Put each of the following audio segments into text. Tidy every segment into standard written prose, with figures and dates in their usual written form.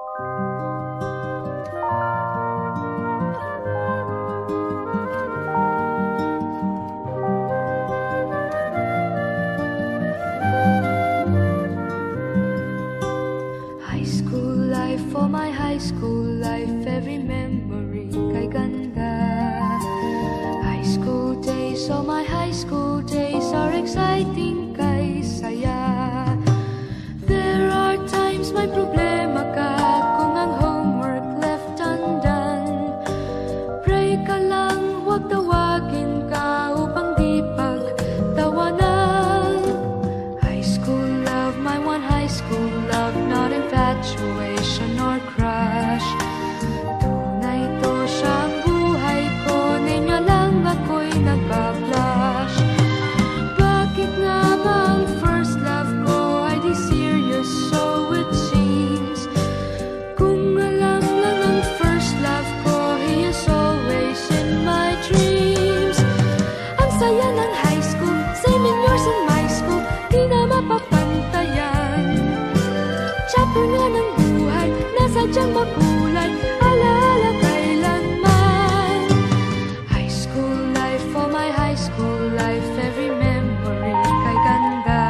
High school life, for my high school life, every memory kay ganda. High school days, oh my high school days are exciting kay saya. There are times may problema ka kung ang homework left undone. Pray ka lang, huwag tawagin ka upang di pagtawanan. High school love, my one high school love, not infatuation or crush. Tunay to siyang buhay ko, niya lang ako'y nagbablush. Bakit nga ba ang first love ko ay di serious, so it seems? Kung alam lang ang first love ko, he is always in my dreams. Ang saya ng high school, same in yours in my school, di na mapapantayan. Chapter nga ng buhay, nasadyang makulay, alaala kailanman. High school life, for my high school life, every memory kay ganda.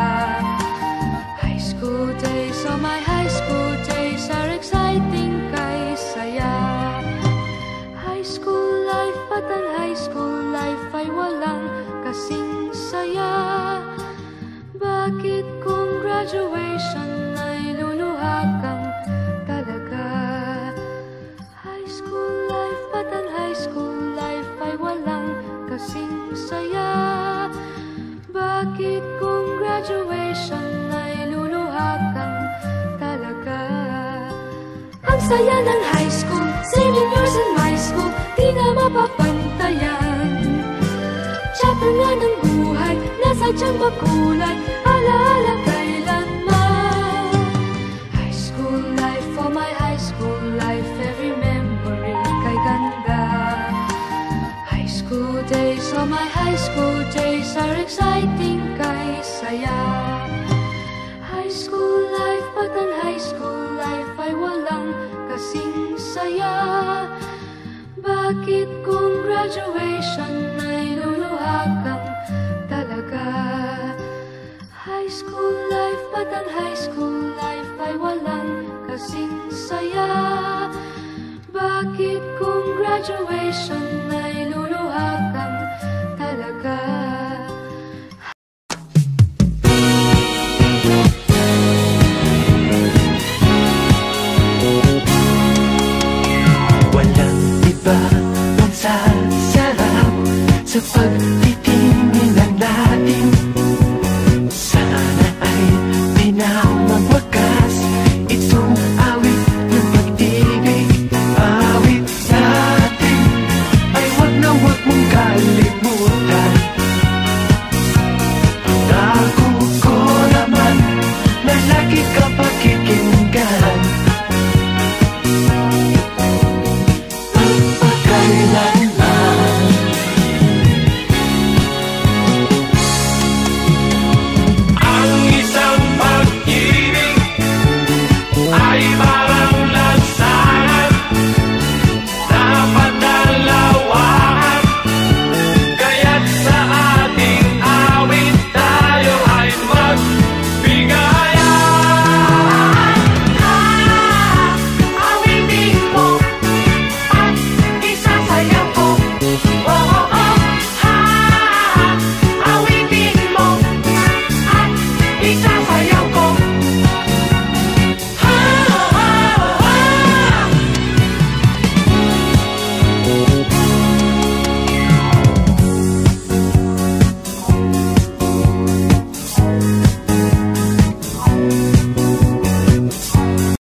High school days, oh my high school days are exciting kay saya. High school life, at ang high school life ay walang kasing saya. Bakit kung graduation ay luluha kang talaga? High school life, at ang high school life ay walang kasing saya. Bakit kung graduation ay luluha kang talaga? Ang saya ng high school, same in yours in my school, di na mapapantayan. Chapter nga ng buhay, nasadyang makulay, alaala kailanman. High school life, for my high school life, every memory kay ganda. High school days, oh my high school days are exciting kay saya. High school life, at ang high school life ay walang kasing saya. Bakit kung graduation ay luluha kang talaga? High school life, at ang high school life ay walang kasing saya. Bakit kung graduation ay luluha kang talaga? Walang iba pang sasarap sa pag